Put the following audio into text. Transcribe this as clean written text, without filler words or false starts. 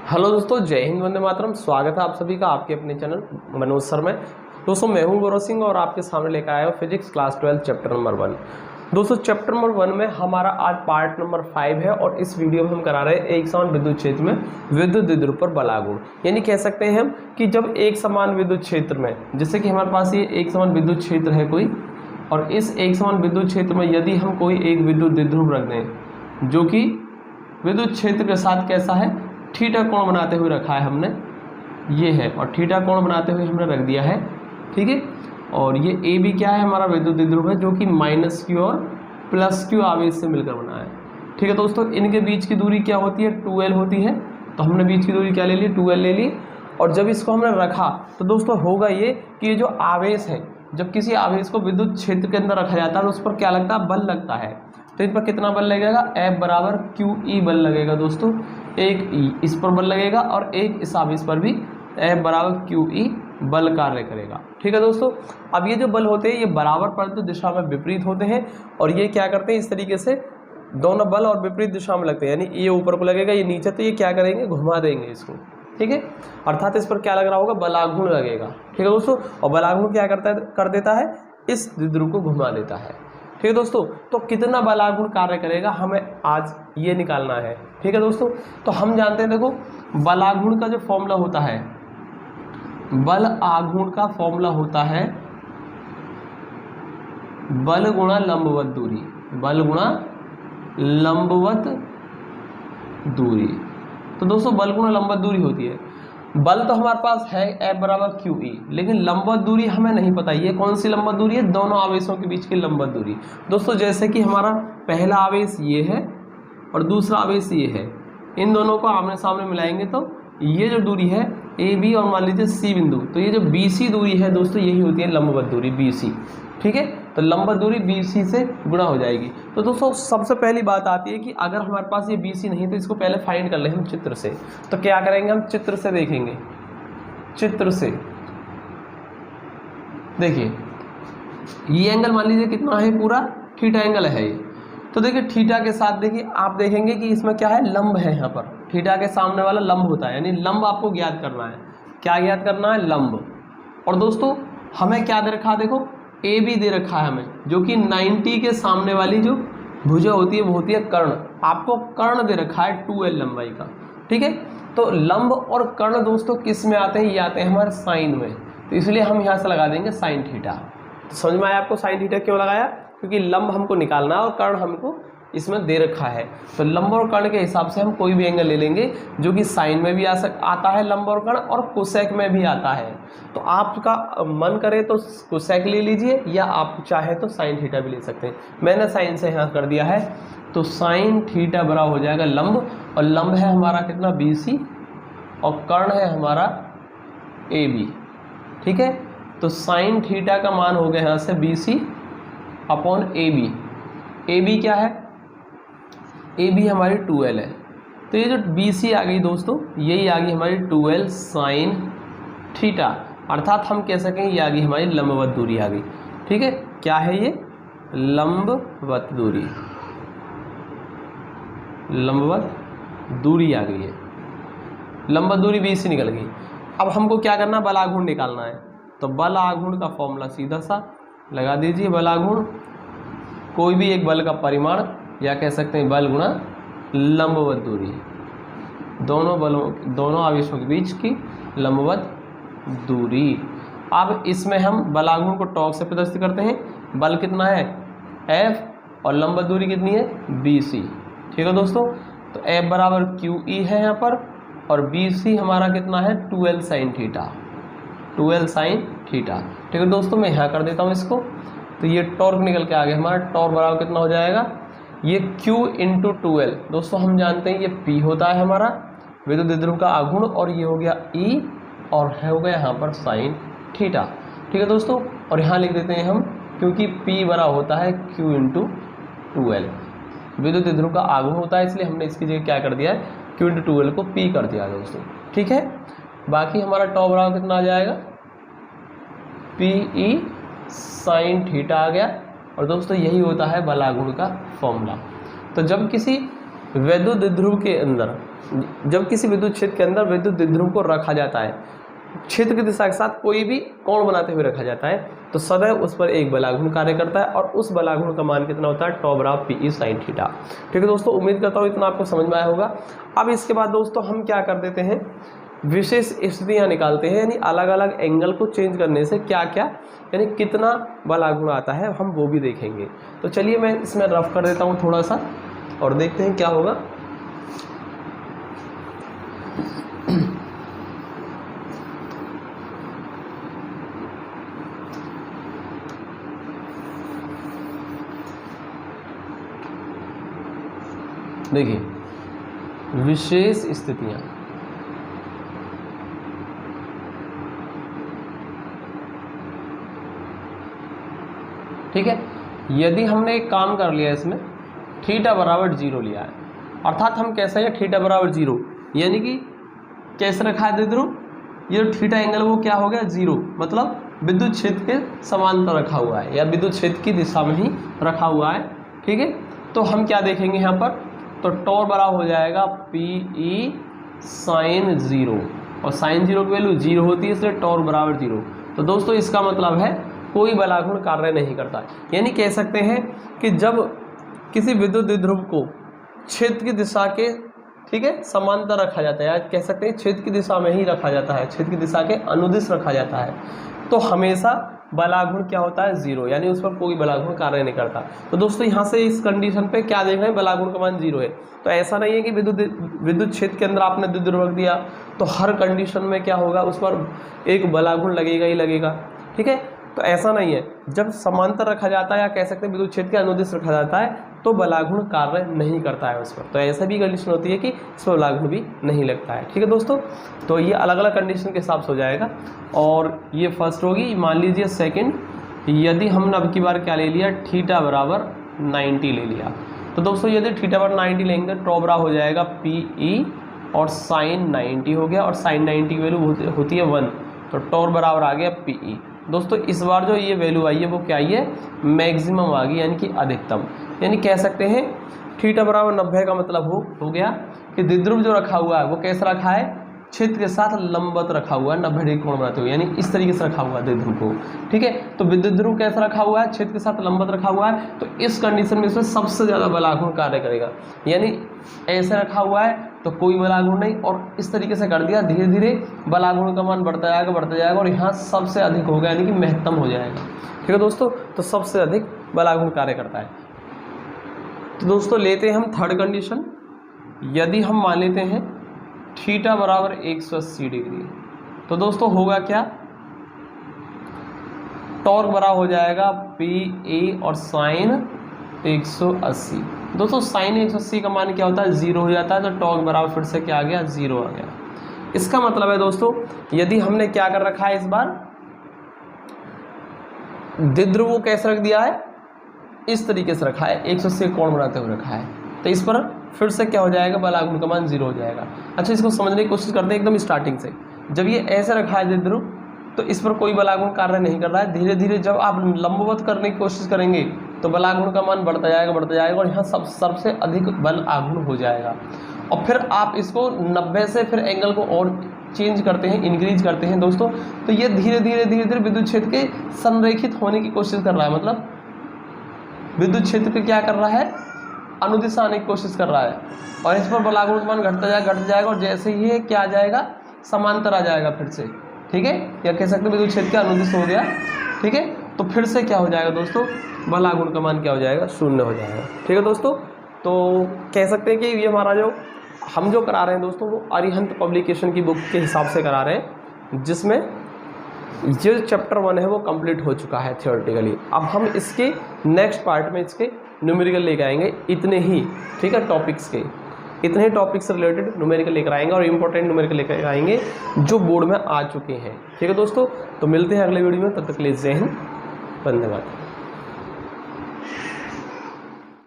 Hello दोस्तों, जय हिंद, वंदे मातरम। स्वागत है आप सभी का आपके अपने चैनल मनोज सर में। दोस्तों मैं हूं गौरव सिंह और आपके सामने लेकर आया हूं फिजिक्स क्लास 12 चैप्टर नंबर 1। दोस्तों चैप्टर नंबर 1 में हमारा आज पार्ट नंबर 5 है और इस वीडियो में हम करा रहे हैं एक समान विद्युत क्षेत्र में विद्युत द्विध्रुव पर बल आघूर्ण। यानी कह सकते हैं हम कि जब एक समान विद्युत क्षेत्र में, जैसे कि हमारे पास ये एक समान विद्युत क्षेत्र है कोई, और इस एक समान विद्युत क्षेत्र में यदि हम कोई एक विद्युत द्विध्रुव रख दें जो कि विद्युत क्षेत्र के साथ कैसा है, थीटा कोण बनाते हुए रखा है हमने, ये है, और थीटा कोण बनाते हुए हमने रख दिया है, ठीक है। और ये ए बी क्या है, हमारा विद्युत द्विध्रुव है जो कि माइनस क्यू और प्लस क्यू आवेश से मिलकर बना है, ठीक है दोस्तों। इनके बीच की दूरी क्या होती है, 2l होती है, तो हमने बीच की दूरी क्या ले ली, 2l ले ली। और जब इसको हमने रखा तो दोस्तों होगा ये कि ये जो आवेश है, जब किसी आवेश को विद्युत क्षेत्र के अंदर रखा जाता है तो उस पर क्या लगता है, बल लगता है। तो इन पर कितना बल लगेगा, F बराबर क्यू ई बल लगेगा दोस्तों। एक ई इस पर बल लगेगा और एक इस आवेश पर भी F बराबर क्यू ई बल कार्य करेगा, ठीक है दोस्तों। अब ये जो बल होते हैं ये बराबर परंतु दिशा में विपरीत होते हैं, और ये क्या करते हैं, इस तरीके से दोनों बल और विपरीत दिशा में लगते हैं। यानी ये ऊपर को लगेगा, ये नीचे, तो ये क्या करेंगे, घुमा देंगे इसको, ठीक है। अर्थात इस पर क्या लग रहा होगा, बल आघूर्ण लगेगा, ठीक है दोस्तों। और बल आघूर्ण क्या करता है, कर देता है, इस द्विध्रुव को घुमा देता है, ठीक है दोस्तों। तो कितना बल आघूर्ण कार्य करेगा हमें आज ये निकालना है, ठीक है दोस्तों। तो हम जानते हैं, देखो बल आघूर्ण का जो फॉर्मूला होता है, बल आघूर्ण का फॉर्मूला होता है बल गुणा लंबवत दूरी, बल गुणा लंबवत दूरी। तो दोस्तों बल गुणा लंबवत दूरी होती है, बल तो हमारे पास है F बराबर क्यू ई, लेकिन लंबवत दूरी हमें नहीं पता। ये कौन सी लंबवत दूरी है, दोनों आवेशों के बीच की लंबवत दूरी दोस्तों। जैसे कि हमारा पहला आवेश ये है और दूसरा आवेश ये है, इन दोनों को आमने सामने मिलाएंगे तो ये जो दूरी है ए बी और मान लीजिए सी बिंदु, तो ये जो बी सी दूरी है दोस्तों यही होती है लंबवत दूरी बी सी, ठीक है। तो लंबवत दूरी बी सी से गुणा हो जाएगी। तो दोस्तों सबसे पहली बात आती है कि अगर हमारे पास ये बी सी नहीं तो इसको पहले फाइंड कर ले हम चित्र से। तो क्या करेंगे, हम चित्र से देखेंगे, चित्र से देखिए ये एंगल मान लीजिए कितना है, पूरा थीटा एंगल है ये। तो देखिए थीटा के साथ देखिए आप देखेंगे कि इसमें क्या है, लंब है। यहाँ पर थीटा के सामने वाला लंब होता है, यानी लंब आपको ज्ञात करना है। क्या ज्ञात करना है, लंब। और दोस्तों हमें क्या दे रखा है, देखो ए बी दे रखा है हमें, जो कि 90 के सामने वाली जो भुजा होती है वो होती है कर्ण। आपको कर्ण दे रखा है 2l लंबाई का, ठीक है। तो लंब और कर्ण दोस्तों किस में आते हैं, ये आते हैं हमारे साइन में, तो इसलिए हम यहाँ से लगा देंगे साइन थीटा। तो समझ में आया आपको साइन थीटा क्यों लगाया, क्योंकि लंब हमको निकालना है और कर्ण हमको इसमें दे रखा है। तो लंब और कर्ण के हिसाब से हम कोई भी एंगल ले लेंगे जो कि साइन में भी आता है लंब और कर्ण, और कोसेक में भी आता है। तो आपका मन करे तो कोसेक ले लीजिए, या आप चाहे तो साइन थीटा भी ले सकते हैं। मैंने साइन से यहाँ कर दिया है, तो साइन थीटा बराबर हो जाएगा लंब, और लंब है हमारा कितना, बी सी, और कर्ण है हमारा ए बी, ठीक है। तो साइन थीटा का मान हो गया यहाँ से B C upon A B. A B क्या है, ए बी हमारी 2l है, तो ये जो बी सी आ गई दोस्तों, यही आ गई हमारी 2l साइन थीटा। अर्थात हम कह सकें ये आ गई हमारी लंबवत दूरी आ गई, ठीक है। क्या है ये, लंबवत दूरी, लंबवत दूरी आ गई है, लंबवत दूरी बी सी निकल गई। अब हमको क्या करना है, बल आघूर्ण निकालना है। तो बल आघूर्ण का फॉर्मूला सीधा सा लगा दीजिए, बल आघूर्ण कोई भी एक बल का परिमाण, या कह सकते हैं बल गुणा लंबवत दूरी, दोनों आवेशों के बीच की लंबवत दूरी। अब इसमें हम बल आघूर्ण को टॉर्क से प्रदर्शित करते हैं। बल कितना है, F, और लंबवत दूरी कितनी है, BC, ठीक है दोस्तों। तो F बराबर QE है यहाँ पर, और BC हमारा कितना है, 2l sine theta, 2l sine theta, ठीक है दोस्तों। मैं यहाँ कर देता हूँ इसको, तो ये टॉर्क निकल के आ गया हमारा। टॉर्क बराबर कितना हो जाएगा, ये Q इंटू 2l, दोस्तों हम जानते हैं ये P होता है हमारा विद्युत द्विध्रुव का आघूर्ण, और ये हो गया E, और है हो गया यहाँ पर साइन थीटा, ठीक है दोस्तों। और यहाँ लिख देते हैं हम, क्योंकि P बराबर होता है Q इंटू 2l, विद्युत द्विध्रुव का आघूर्ण होता है, इसलिए हमने इसकी जगह क्या कर दिया है, Q इंटू 2l को P कर दिया दोस्तों, ठीक है। बाकी हमारा टॉ बराबर कितना आ जाएगा, PE साइन थीटा आ गया। और दोस्तों यही होता है बल आघूर्ण का फॉर्मूला। तो जब किसी वैद्युत द्विध्रुव के अंदर, जब किसी विद्युत क्षेत्र के अंदर विद्युत द्विध्रुव को रखा जाता है, क्षेत्र की दिशा के साथ कोई भी कोण बनाते हुए रखा जाता है, तो सदैव उस पर एक बलाघूर्ण कार्य करता है और उस बलाघूर्ण का मान कितना होता है, टॉ बराबर पीई साइन थीटा। ठीक है दोस्तों, उम्मीद करता हूँ इतना आपको समझ में आया होगा। अब इसके बाद दोस्तों हम क्या कर देते हैं, विशेष स्थितियाँ निकालते हैं, यानी अलग अलग एंगल को चेंज करने से क्या क्या, यानी कितना बलाघूर्ण आता है, हम वो भी देखेंगे। तो चलिए मैं इसमें रफ कर देता हूँ थोड़ा सा और देखते हैं क्या होगा। देखिए, विशेष स्थितियां, ठीक है। यदि हमने एक काम कर लिया इसमें, थीटा बराबर 0 लिया है, अर्थात हम कैसे है, थीटा बराबर 0, यानी कि कैसे रखा है द्विध्रुव, ये जो थीटा एंगल वो क्या हो गया 0, मतलब विद्युत क्षेत्र के समांतर रखा हुआ है या विद्युत क्षेत्र की दिशा में ही रखा हुआ है। ठीक है, तो हम क्या देखेंगे यहाँ पर, तो टॉ बराबर हो जाएगा पीई साइन 0, और साइन 0 की वैल्यू 0 होती है, इसलिए टॉ बराबर 0। तो दोस्तों इसका मतलब है कोई बलाघूर्ण कार्य नहीं करता, यानी कह सकते हैं कि जब किसी विद्युत द्विध्रुव को क्षेत्र की दिशा के, ठीक है, समांतर रखा जाता है, या कह सकते हैं क्षेत्र की दिशा में ही रखा जाता है, क्षेत्र की दिशा के अनुदिश रखा जाता है, तो हमेशा बलाघूर्ण क्या होता है 0, यानी उस पर कोई बलाघूर्ण कार्य नहीं करता। तो दोस्तों यहाँ से इस कंडीशन पे क्या देख रहे हैं, बलाघूर्ण का मान 0 है। तो ऐसा नहीं है कि विद्युत क्षेत्र के अंदर आपने द्विध्रुव रख दिया तो हर कंडीशन में क्या होगा, उस पर एक बलाघूर्ण लगेगा ही लगेगा। ठीक है, तो ऐसा नहीं है, जब समांतर रखा जाता है या कह सकते हैं विद्युत क्षेत्र के अनुदिश रखा जाता है तो बलाघूर्ण कार्य नहीं करता है उस पर। तो ऐसा भी कंडीशन होती है कि इस पर बलाघूर्ण भी नहीं लगता है। ठीक है दोस्तों, तो ये अलग अलग कंडीशन के हिसाब से हो जाएगा। और ये फर्स्ट होगी, मान लीजिए सेकंड, यदि हमने अब की बार क्या ले लिया, थीटा बराबर 90 ले लिया, तो दोस्तों यदि थीटा बराबर 90 लेंगे टॉ बराबर हो जाएगा पीई और साइन 90 हो गया, और साइन 90 की वैल्यू होती है 1, तो टॉ बराबर आ गया पीई। दोस्तों इस बार जो ये वैल्यू आई है वो क्या आई है, मैक्सिमम आ गई, यानी कि अधिकतम। यानी कह सकते हैं थीटा बराबर 90 का मतलब हो गया कि द्विध्रुव जो रखा हुआ है वो कैसा रखा है, क्षेत्र के साथ लंबवत रखा हुआ है, 90 डिग्री कोण बनाते हुए, यानी इस तरीके से रखा हुआ है द्विध्रुव को। ठीक है, तो विद्युत ध्रुव कैसा रखा हुआ है, क्षेत्र के साथ लंबवत रखा हुआ है, तो इस कंडीशन में इसमें सबसे ज़्यादा बलाघूर्ण कार्य करेगा। यानी ऐसे रखा हुआ है तो कोई बलाघूर्ण नहीं, और इस तरीके से कर दिया, धीरे धीरे बलाघूर्ण का मान बढ़ता जाएगा और यहाँ सबसे अधिक होगा, यानी कि महत्तम हो जाएगा। ठीक है दोस्तों, तो सबसे अधिक बलाघूर्ण कार्य करता है। तो दोस्तों लेते हैं हम थर्ड कंडीशन, यदि हम मान लेते हैं थीटा बराबर 180 डिग्री, तो दोस्तों होगा क्या, टॉर्क बराबर हो जाएगा पी ए और साइन 180। दोस्तों साइन 180 का मान क्या होता है, 0 हो जाता है, तो टॉर्क बराबर फिर से क्या आ गया, 0 आ गया। इसका मतलब है दोस्तों यदि हमने क्या कर रखा है, इस बार द्विध्रुव को कैसे रख दिया है, इस तरीके से रखा है, 180 कोण बनाते हुए रखा है, तो इस पर फिर से क्या हो जाएगा, बलाघूर्ण का मान 0 हो जाएगा। अच्छा इसको समझने की कोशिश करते हैं एकदम स्टार्टिंग से। जब ये ऐसे रखा है द्विध्रुव, तो इस पर कोई बलाघूर्ण कार्य नहीं कर रहा है। धीरे धीरे जब आप लंबवत करने की कोशिश करेंगे तो बलाघूर्ण का मान बढ़ता जाएगा और यहाँ सबसे अधिक बलाघूर्ण हो जाएगा। और फिर आप इसको 90 से फिर एंगल को और चेंज करते हैं, इंक्रीज करते हैं दोस्तों, तो ये धीरे धीरे विद्युत क्षेत्र के संरेखित होने की कोशिश कर रहा है, मतलब विद्युत क्षेत्र के क्या कर रहा है, अनुदिश आने की कोशिश कर रहा है, और इस पर बलाघूर्ण मान घटता जाएगा और जैसे ही ये क्या आ जाएगा, समांतर आ जाएगा फिर से। ठीक है, या कह सकते हैं विद्युत क्षेत्र का अनुदिश हो गया। ठीक है, तो फिर से क्या हो जाएगा दोस्तों, बलाघूर्ण का मान क्या हो जाएगा, 0 हो जाएगा। ठीक है दोस्तों, तो कह सकते हैं कि ये हमारा जो हम जो करा रहे हैं दोस्तों वो अरिहंत पब्लिकेशन की बुक के हिसाब से करा रहे हैं, जिसमें जो चैप्टर 1 है वो कंप्लीट हो चुका है थियोरेटिकली। अब हम इसके नेक्स्ट पार्ट में इसके न्यूमेरिकल लेकर आएंगे, इतने ही, ठीक है, टॉपिक्स के इतने ही टॉपिक्स से रिलेटेड न्यूमेरिकल लेकर आएंगे और इंपॉर्टेंट न्यूमेरिकल लेकर आएंगे जो बोर्ड में आ चुके हैं। ठीक है दोस्तों, तो मिलते हैं अगले वीडियो में, तब तक के लिए जय हिंद, धन्यवाद।